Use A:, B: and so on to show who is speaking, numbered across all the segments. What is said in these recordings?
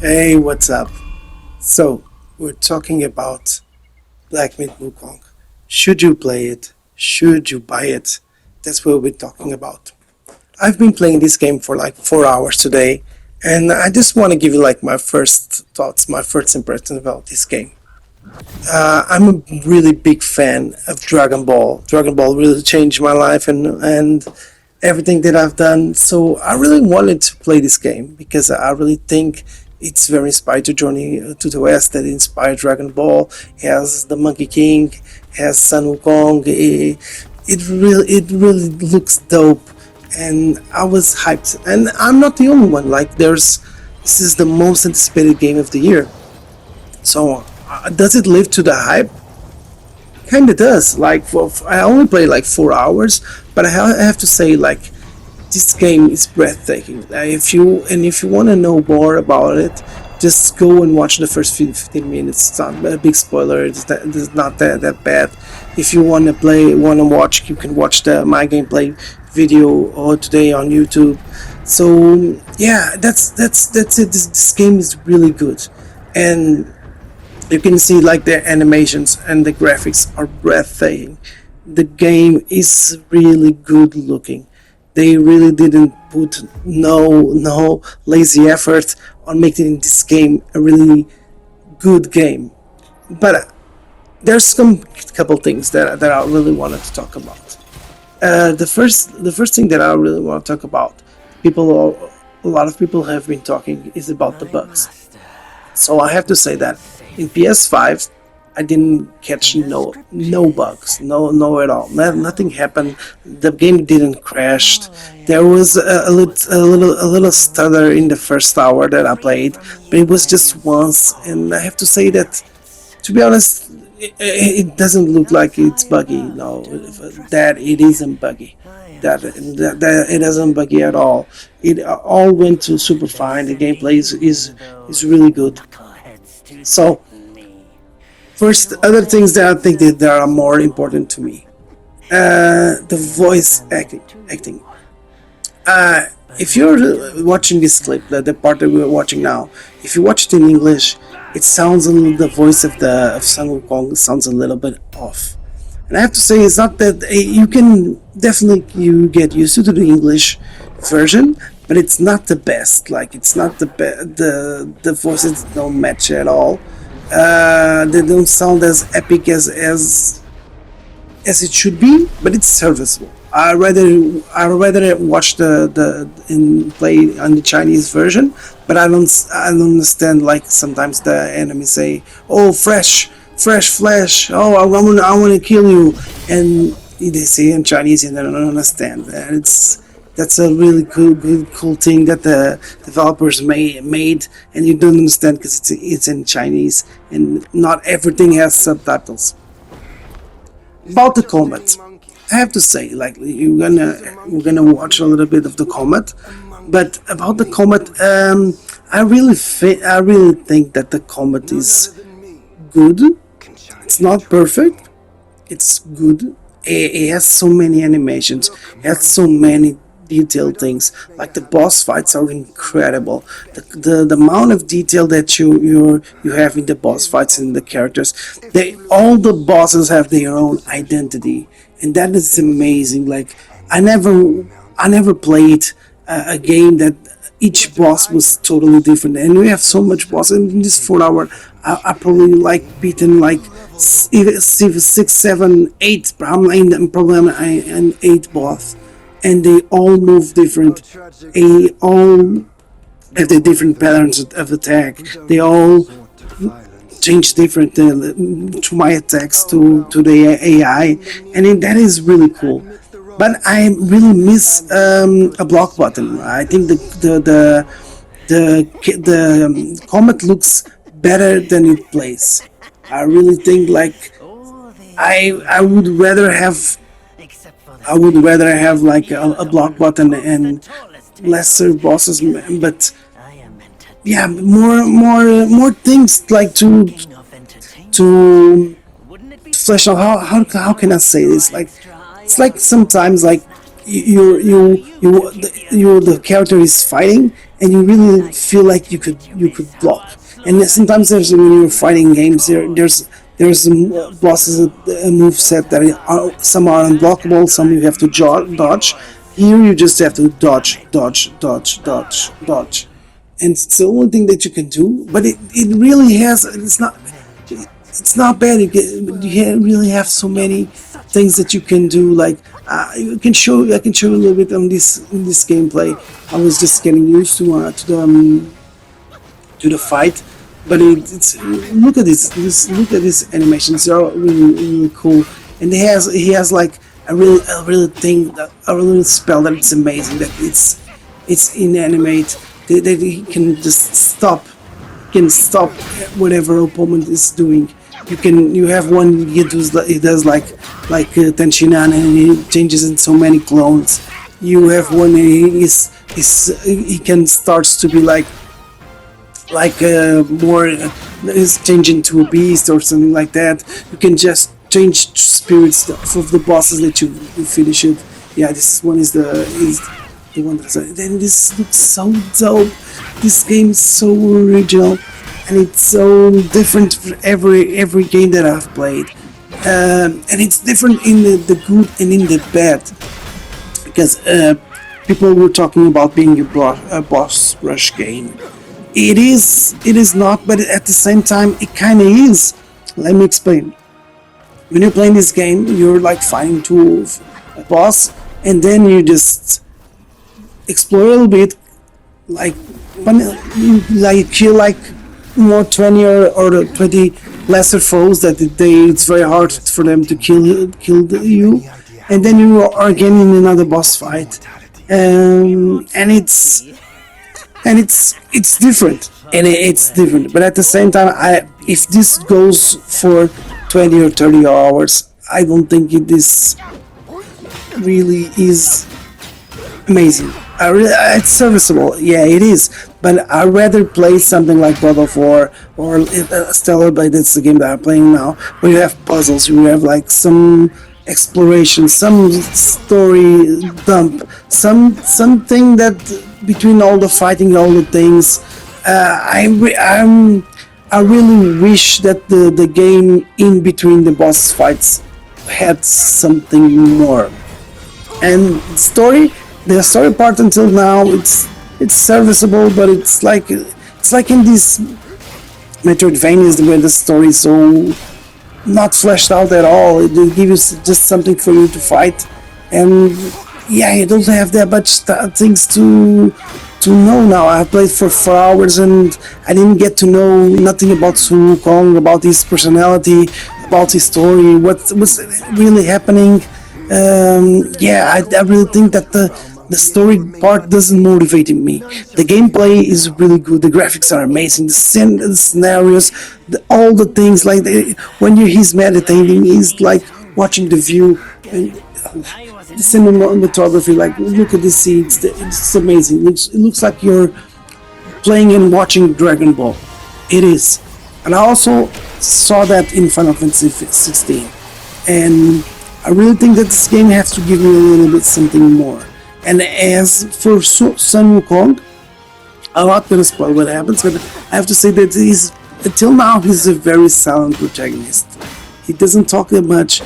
A: Hey, what's up? So, we're talking about Black Myth Wukong. Should you play it? Should you buy it? That's what we're talking about. I've been playing this game for like 4 hours today, and I just want to give you like my first thoughts, my first impression about this game. I'm a really big fan of Dragon Ball. Dragon Ball really changed my life and everything that I've done. So I really wanted to play this game because I really think it's very inspired to Journey to the West that inspired Dragon Ball. Has the Monkey King, has Sun Wukong. It really looks dope, and I was hyped. And I'm not the only one. Like this is the most anticipated game of the year. So does it live to the hype? Kind of does. Like I only played like 4 hours, but I have to say like this game is breathtaking. If you want to know more about it, just go and watch the first 15 minutes. It's not a big spoiler. It's not that bad. If you want to watch, you can watch my gameplay video or today on YouTube. So yeah, that's it. This game is really good, and you can see like the animations and the graphics are breathtaking. The game is really good looking. They really didn't put no lazy effort on making this game a really good game. But there's some couple things that I really wanted to talk about. The first thing that I really want to talk about, a lot of people have been talking is about the bugs. So I have to say that in PS5, I didn't catch no bugs, no at all. Nothing happened. The game didn't crash. There was a little stutter in the first hour that I played, but it was just once. And I have to say that, to be honest, it doesn't look like it's buggy. No, that it isn't buggy. That it isn't buggy at all. It all went to super fine. The gameplay is really good. So first, other things that I think that are more important to me, the voice acting. If you're watching this clip, the part that we're watching now, if you watch it in English, it sounds a little. The voice of Sun Wukong sounds a little bit off. And I have to say, it's not that you can definitely you get used to the English version, but it's not the best. Like it's not the voices don't match at all. They don't sound as epic as it should be, but it's serviceable. I rather watch the in play on the Chinese version, but I don't understand like sometimes the enemies say, "Oh, fresh flesh. Oh, I want to kill you," and they say in Chinese and I don't understand. And that's a really cool thing that the developers made, and you don't understand because it's in Chinese and not everything has subtitles. About the combat, I have to say, like we're gonna watch a little bit of the combat, but about the combat, I really think that the combat is good. It's not perfect. It's good. It has so many animations. It has so many detailed things. Like the boss fights are incredible. The amount of detail that you have in the boss fights and the characters. They all the bosses have their own identity, and that is amazing. Like I never I never played a game that each boss was totally different, and we have so much boss. And in this 4 hour, I probably like beaten like even six, seven, eight. I'm probably an eight boss, and they all move different. They all have the different patterns of attack. They all change different to my attacks to the AI, and that is really cool. But I really miss a block button. I think the Comet looks better than it plays. I really think like I would rather have like a block button and lesser bosses, but yeah, more things like to flesh out. How can I say this? Like it's like sometimes like the character is fighting, and you really feel like you could block. And sometimes there's when you're fighting games, there's some bosses, a move set that are, some are unblockable, some you have to dodge. Here you just have to dodge, dodge, dodge, dodge, dodge, and it's the only thing that you can do. But it really has. It's not bad. You really have so many things that you can do. Like I can show you a little bit on this gameplay. I was just getting used to the fight, but it's look at look at these animations. They're all really cool, and he has like a really spell that it's amazing that it's inanimate. That he can stop whatever opponent is doing. You have one he does like Tenshinhan, and he changes in so many clones. You have one he can starts to be like more is changing to a beast or something like that. You can just change spirits of the bosses that you finish it. Yeah, this one is the one that's then this looks so dope. This game is so original, and it's so different for every game that I've played. And it's different in the good and in the bad, because people were talking about being a boss rush game. It is not, but at the same time, it kind of is. Let me explain. When you're playing this game, you're like fighting to a boss, and then you just explore a little bit, like you kill like more 20 or 20 lesser foes that it's very hard for them to kill you, and then you are again in another boss fight, and it's different, and it's different. But at the same time, if this goes for 20 or 30 hours, I don't think this really is amazing. It's serviceable, yeah, it is. But I'd rather play something like God of War or Stellar Blade. That's the game that I'm playing now, where you have puzzles, you have like some exploration, some story dump, something that between all the fighting, all the things. I really wish that the game in between the boss fights had something more. And the story part until now, it's serviceable, but it's like in these Metroidvanias where the story is so not fleshed out at all. It will give you just something for you to fight, and yeah, you don't have that much things to know now. I played for 4 hours and I didn't get to know nothing about Wukong, about his personality, about his story, what was really happening. Yeah, I really think that the story part doesn't motivate me. The gameplay is really good. The graphics are amazing. The scenarios, all the things like when he's meditating, he's like watching the view and the cinematography. Like look at the scenes. It's amazing. It looks like you're playing and watching Dragon Ball. It is, and I also saw that in Final Fantasy 16, and I really think that this game has to give me a little bit something more. And as for Sun Wukong, I'm not gonna spoil what happens, but I have to say that until now he's a very silent protagonist. He doesn't talk that much.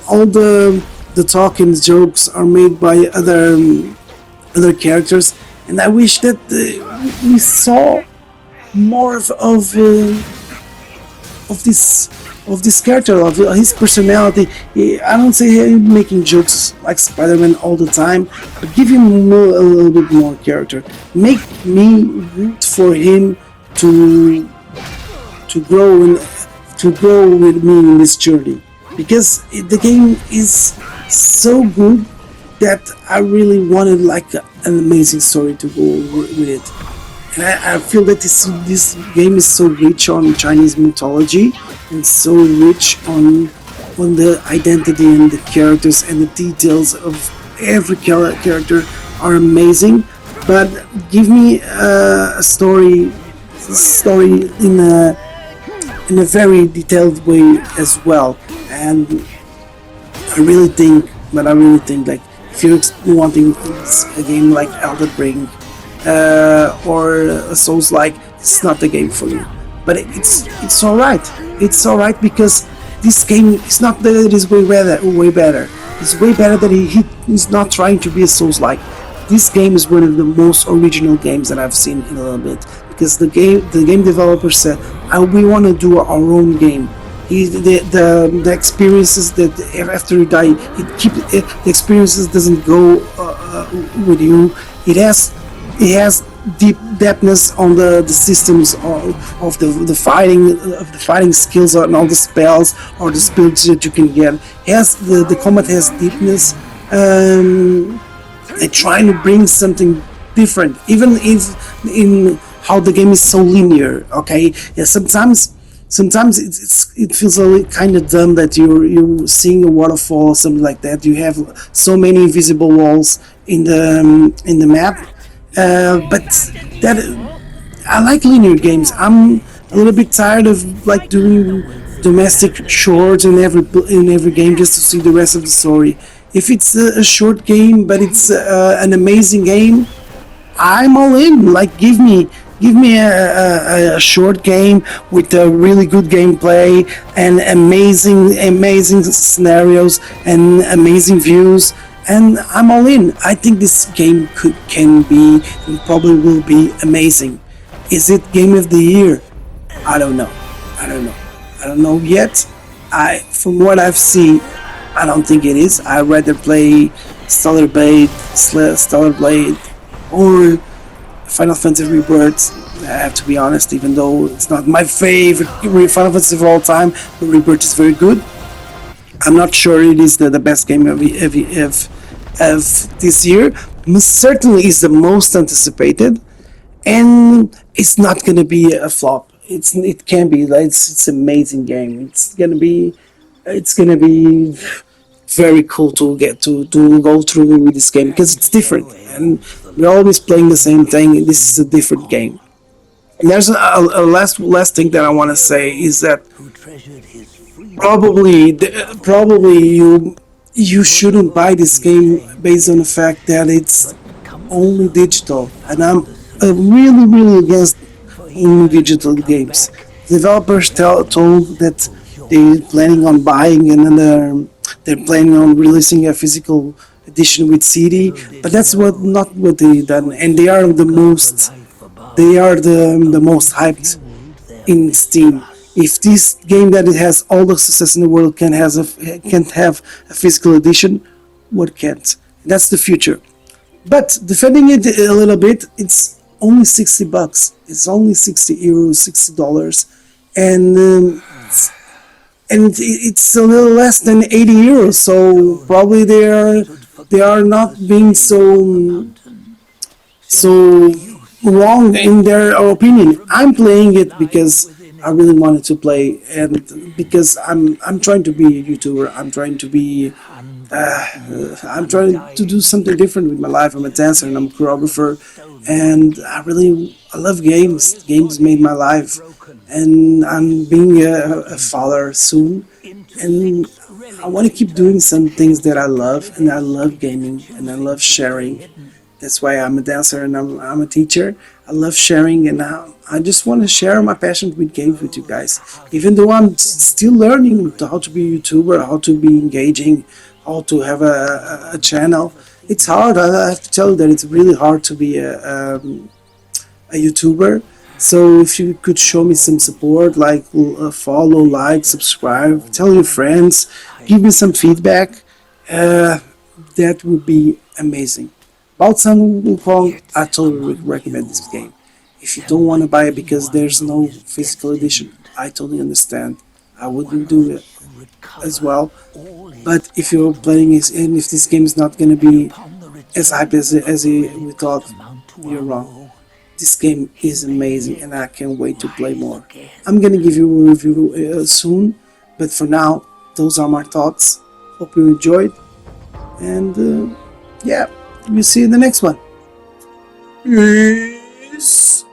A: All the talk and jokes are made by other characters, and I wish that we saw more of this character, of his personality. I don't say him making jokes like Spider-Man all the time, but give him a little bit more character. Make me root for him to grow with me in this journey, because the game is so good that I really wanted like an amazing story to go with it. And I feel that this game is so rich on Chinese mythology and so rich on the identity and the characters, and the details of every character are amazing. But give me a story in a very detailed way as well. And I really think But I really think like if you're wanting a game like Elden Ring or Souls like, it's not the game for you. But it's all right. It's all right because this game is not that it is way better. Way better. It's way better that he's not trying to be a Souls like. This game is one of the most original games that I've seen in a little bit because the game developer said, "We want to do our own game." The experiences that after you die, the experiences doesn't go with you. It has deep depthness on the systems of the fighting skills and all the spells or the spells that you can get. It has the combat has deepness. And trying to bring something different, even in how the game is so linear. Okay, yeah, sometimes it feels a little kind of dumb that you're seeing a waterfall or something like that. You have so many invisible walls in the map, but that I like linear games. I'm a little bit tired of like doing domestic shorts in every game just to see the rest of the story. If it's a short game but it's an amazing game, I'm all in. Like, give me a short game with a really good gameplay and amazing scenarios and amazing views, and I'm all in. I think this game can be and probably will be amazing. Is it game of the year? I don't know. I don't know. I don't know yet. From what I've seen, I don't think it is. I'd rather play Stellar Blade, or Final Fantasy Rebirth. I have to be honest, even though it's not my favorite Final Fantasy of all time, but Rebirth is very good. I'm not sure it is the best game of this year. Certainly is the most anticipated, and it's not gonna be a flop. It can be. It's an amazing game. It's gonna be very cool to get to go through with this game because it's different and we're always playing the same thing. This is a different game. And there's a last thing that I want to say is that probably you shouldn't buy this game based on the fact that it's only digital, and I'm really against only digital games. Developers told that they're planning on buying another. They're planning on releasing a physical edition with CD, but that's not what they done, and they are the most hyped in Steam. If this game that it has all the success in the world can't have a physical edition, what can't? That's the future. But defending it a little bit, it's only $60. It's only €60, $60, and it's a little less than €80. So probably they are not being so wrong in their opinion. I'm playing it because I really wanted to play, and because I'm trying to be a YouTuber. I'm trying to do something different with my life. I'm a dancer and I'm a choreographer, and I love games. Games made my life, and I'm being a father soon, and I want to keep doing some things that I love, and I love gaming, and I love sharing. That's why I'm a dancer and I'm a teacher. I love sharing, and I just want to share my passion with games with you guys. Even though I'm still learning how to be a YouTuber, how to be engaging, how to have a channel. It's hard. I have to tell you that it's really hard to be a YouTuber. So if you could show me some support, like follow, like, subscribe, tell your friends, give me some feedback, that would be amazing. About some Wukong, I totally recommend this game. If you don't want to buy it because there's no physical edition, I totally understand. I wouldn't do it as well. But if you're playing it, and if this game is not going to be as hype as we thought, you're wrong. This game is amazing, and I can't wait to play more. I'm gonna give you a review soon, but for now, those are my thoughts. Hope you enjoyed, and yeah, we'll see you in the next one. Peace.